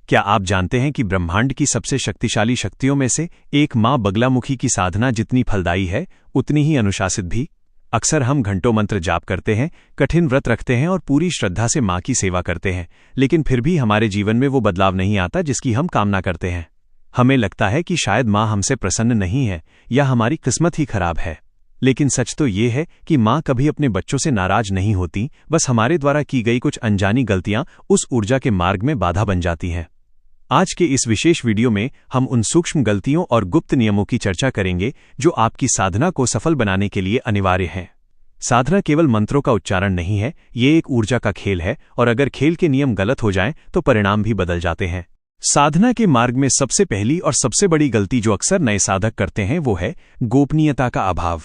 क्या आप जानते हैं कि ब्रह्मांड की सबसे शक्तिशाली शक्तियों में से एक मां बगलामुखी की साधना जितनी फलदायी है उतनी ही अनुशासित भी? अक्सर हम घंटों मंत्र जाप करते हैं, कठिन व्रत रखते हैं और पूरी श्रद्धा से मां की सेवा करते हैं, लेकिन फिर भी हमारे जीवन में वो बदलाव नहीं आता जिसकी हम कामना करते हैं। हमें लगता है कि शायद मां हमसे प्रसन्न नहीं है या हमारी किस्मत ही खराब है। लेकिन सच तो ये है कि मां कभी अपने बच्चों से नाराज नहीं होती, बस हमारे द्वारा की गई कुछ अनजानी गलतियां उस ऊर्जा के मार्ग में बाधा बन जाती हैं। आज के इस विशेष वीडियो में हम उन सूक्ष्म गलतियों और गुप्त नियमों की चर्चा करेंगे जो आपकी साधना को सफल बनाने के लिए अनिवार्य हैं। साधना केवल मंत्रों का उच्चारण नहीं है, ये एक ऊर्जा का खेल है, और अगर खेल के नियम गलत हो जाएं तो परिणाम भी बदल जाते हैं। साधना के मार्ग में सबसे पहली और सबसे बड़ी गलती जो अक्सर नए साधक करते हैं वो है गोपनीयता का अभाव।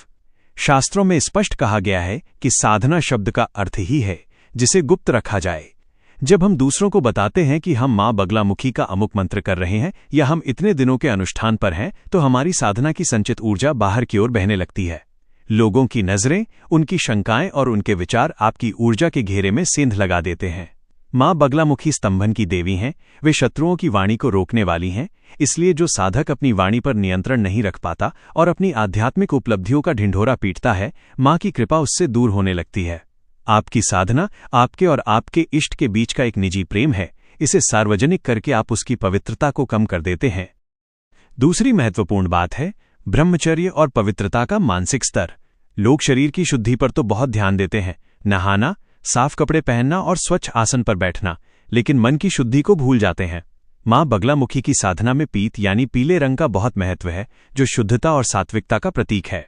शास्त्रों में स्पष्ट कहा गया है कि साधना शब्द का अर्थ ही है जिसे गुप्त रखा जाए। जब हम दूसरों को बताते हैं कि हम मां बगलामुखी का अमुक मंत्र कर रहे हैं या हम इतने दिनों के अनुष्ठान पर हैं, तो हमारी साधना की संचित ऊर्जा बाहर की ओर बहने लगती है। लोगों की नजरें, उनकी शंकाएं और उनके विचार आपकी ऊर्जा के घेरे में सेंध लगा देते हैं। मां बगलामुखी स्तंभन की देवी हैं, वे शत्रुओं की वाणी को रोकने वाली हैं। इसलिए जो साधक अपनी वाणी पर नियंत्रण नहीं रख पाता और अपनी आध्यात्मिक उपलब्धियों का ढिंढोरा पीटता है, मां की कृपा उससे दूर होने लगती है। आपकी साधना आपके और आपके इष्ट के बीच का एक निजी प्रेम है। इसे सार्वजनिक करके आप उसकी पवित्रता को कम कर देते हैं। दूसरी महत्वपूर्ण बात है ब्रह्मचर्य और पवित्रता का मानसिक स्तर। लोग शरीर की शुद्धि पर तो बहुत ध्यान देते हैं, नहाना, साफ कपड़े पहनना और स्वच्छ आसन पर बैठना, लेकिन मन की शुद्धि को भूल जाते हैं। मां बगलामुखी की साधना में पीत यानी पीले रंग का बहुत महत्व है, जो शुद्धता और सात्विकता का प्रतीक है।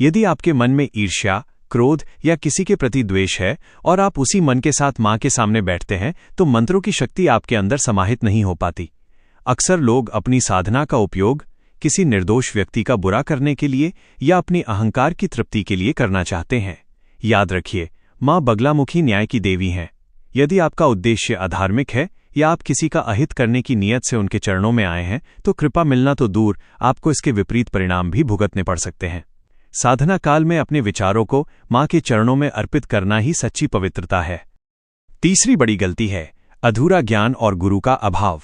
यदि आपके मन में ईर्ष्या, क्रोध या किसी के प्रति द्वेष है और आप उसी मन के साथ मां के सामने बैठते हैं, तो मंत्रों की शक्ति आपके अंदर समाहित नहीं हो पाती। अक्सर लोग अपनी साधना का उपयोग किसी निर्दोष व्यक्ति का बुरा करने के लिए या अपनी अहंकार की तृप्ति के लिए करना चाहते हैं। याद रखिए, मां बगलामुखी न्याय की देवी हैं। यदि आपका उद्देश्य अधार्मिक है या आप किसी का अहित करने की नीयत से उनके चरणों में आए हैं, तो कृपा मिलना तो दूर, आपको इसके विपरीत परिणाम भी भुगतने पड़ सकते हैं। साधना काल में अपने विचारों को मां के चरणों में अर्पित करना ही सच्ची पवित्रता है। तीसरी बड़ी गलती है अधूरा ज्ञान और गुरु का अभाव।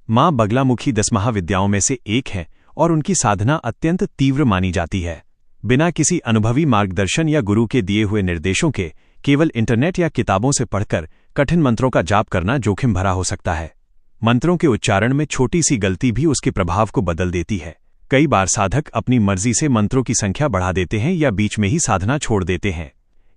मां बगलामुखी 10 महाविद्याओं में से एक है और उनकी साधना अत्यंत तीव्र मानी जाती है। बिना किसी अनुभवी मार्गदर्शन या गुरु के दिए हुए निर्देशों के केवल इंटरनेट या किताबों से पढ़कर कठिन मंत्रों का जाप करना जोखिम भरा हो सकता है। मंत्रों के उच्चारण में छोटी सी गलती भी उसके प्रभाव को बदल देती है। कई बार साधक अपनी मर्जी से मंत्रों की संख्या बढ़ा देते हैं या बीच में ही साधना छोड़ देते हैं।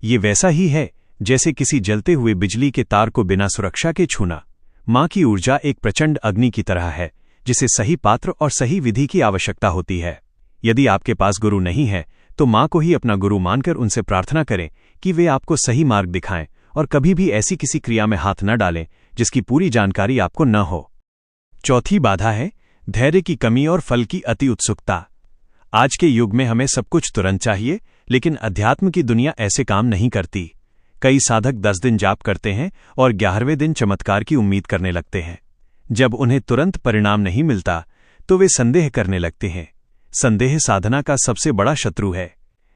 ये वैसा ही है जैसे किसी जलते हुए बिजली के तार को बिना सुरक्षा के छूना। मां की ऊर्जा एक प्रचंड अग्नि की तरह है, जिसे सही पात्र और सही विधि की आवश्यकता होती है। यदि आपके पास गुरु नहीं है, तो मां को ही अपना गुरु मानकर उनसे प्रार्थना करें कि वे आपको सही मार्ग दिखाएं और कभी भी ऐसी किसी क्रिया में हाथ न डालें जिसकी पूरी जानकारी आपको न हो। चौथी बाधा है धैर्य की कमी और फल की अति उत्सुकता। आज के युग में हमें सब कुछ तुरंत चाहिए, लेकिन अध्यात्म की दुनिया ऐसे काम नहीं करती। कई साधक 10 दिन जाप करते हैं और 11वें दिन चमत्कार की उम्मीद करने लगते हैं। जब उन्हें तुरंत परिणाम नहीं मिलता तो वे संदेह करने लगते हैं। संदेह साधना का सबसे बड़ा शत्रु है।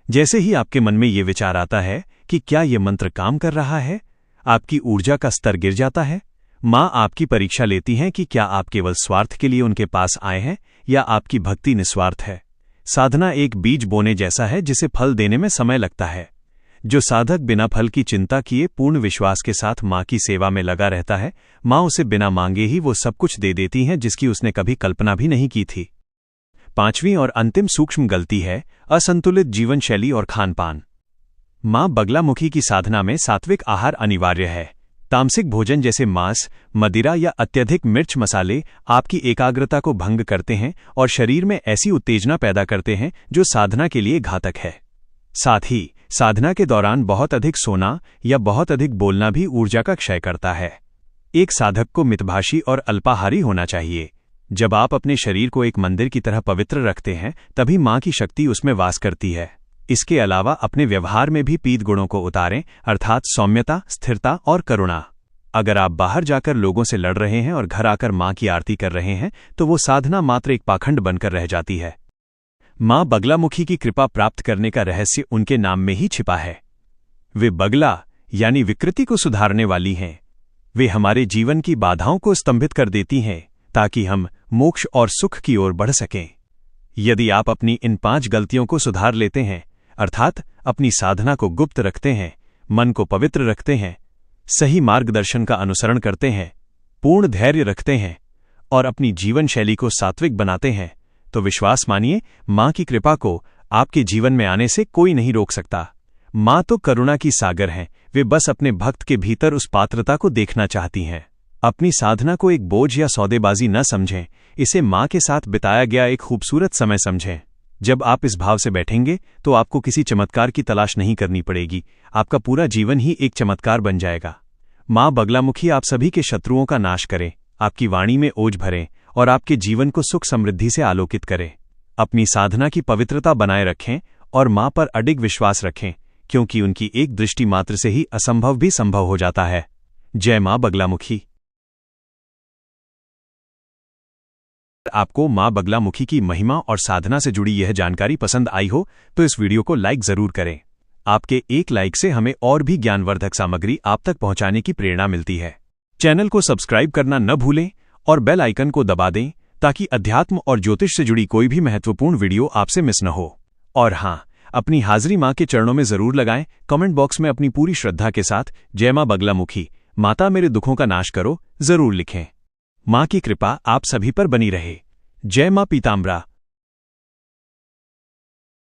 जैसे ही आपके मन में ये विचार आता है कि क्या ये मंत्र काम कर रहा है, आपकी ऊर्जा का स्तर गिर जाता है। मां आपकी परीक्षा लेती हैं कि क्या आप केवल स्वार्थ के लिए उनके पास आए हैं या आपकी भक्ति निस्वार्थ है। साधना एक बीज बोने जैसा है जिसे फल देने में समय लगता है। जो साधक बिना फल की चिंता किए पूर्ण विश्वास के साथ मां की सेवा में लगा रहता है, मां उसे बिना मांगे ही वो सब कुछ दे देती हैं जिसकी उसने कभी कल्पना भी नहीं की थी। पांचवीं और अंतिम सूक्ष्म गलती है असंतुलित जीवन शैली और खान पान। मां बगलामुखी की साधना में सात्विक आहार अनिवार्य है। तामसिक भोजन जैसे मांस, मदिरा या अत्यधिक मिर्च मसाले आपकी एकाग्रता को भंग करते हैं और शरीर में ऐसी उत्तेजना पैदा करते हैं जो साधना के लिए घातक है। साथ ही साधना के दौरान बहुत अधिक सोना या बहुत अधिक बोलना भी ऊर्जा का क्षय करता है। एक साधक को मितभाषी और अल्पाहारी होना चाहिए। जब आप अपने शरीर को एक मंदिर की तरह पवित्र रखते हैं, तभी मां की शक्ति उसमें वास करती है। इसके अलावा अपने व्यवहार में भी पीत गुणों को उतारें, अर्थात सौम्यता, स्थिरता और करुणा। अगर आप बाहर जाकर लोगों से लड़ रहे हैं और घर आकर मां की आरती कर रहे हैं, तो वो साधना मात्र एक पाखंड बनकर रह जाती है। मां बगलामुखी की कृपा प्राप्त करने का रहस्य उनके नाम में ही छिपा है। वे बगला यानी विकृति को सुधारने वाली हैं। वे हमारे जीवन की बाधाओं को स्तंभित कर देती हैं ताकि हम मोक्ष और सुख की ओर बढ़ सकें। यदि आप अपनी इन 5 गलतियों को सुधार लेते हैं, अर्थात अपनी साधना को गुप्त रखते हैं, मन को पवित्र रखते हैं, सही मार्गदर्शन का अनुसरण करते हैं, पूर्ण धैर्य रखते हैं और अपनी जीवन शैली को सात्विक बनाते हैं, तो विश्वास मानिए, मां की कृपा को आपके जीवन में आने से कोई नहीं रोक सकता। मां तो करुणा की सागर हैं, वे बस अपने भक्त के भीतर उस पात्रता को देखना चाहती हैं। अपनी साधना को एक बोझ या सौदेबाजी न समझें, इसे मां के साथ बिताया गया एक खूबसूरत समय समझें। जब आप इस भाव से बैठेंगे तो आपको किसी चमत्कार की तलाश नहीं करनी पड़ेगी, आपका पूरा जीवन ही एक चमत्कार बन जाएगा। मां बगलामुखी आप सभी के शत्रुओं का नाश करे, आपकी वाणी में ओज भरें और आपके जीवन को सुख समृद्धि से आलोकित करें। अपनी साधना की पवित्रता बनाए रखें और मां पर अडिग विश्वास रखें, क्योंकि उनकी एक दृष्टि मात्र से ही असंभव भी संभव हो जाता है। जय मां बगलामुखी। आपको मां बगलामुखी की महिमा और साधना से जुड़ी यह जानकारी पसंद आई हो तो इस वीडियो को लाइक जरूर करें। आपके एक लाइक से हमें और भी ज्ञानवर्धक सामग्री आप तक पहुंचाने की प्रेरणा मिलती है। चैनल को सब्सक्राइब करना न भूलें और बेल आइकन को दबा दें ताकि अध्यात्म और ज्योतिष से जुड़ी कोई भी महत्वपूर्ण वीडियो आपसे मिस न हो। और हाँ, अपनी हाजिरी मां के चरणों में जरूर लगाएं। कमेंट बॉक्स में अपनी पूरी श्रद्धा के साथ जय मां बगलामुखी, माता मेरे दुखों का नाश करो जरूर लिखें। मां की कृपा आप सभी पर बनी रहे। जय मां पीताम्बरा।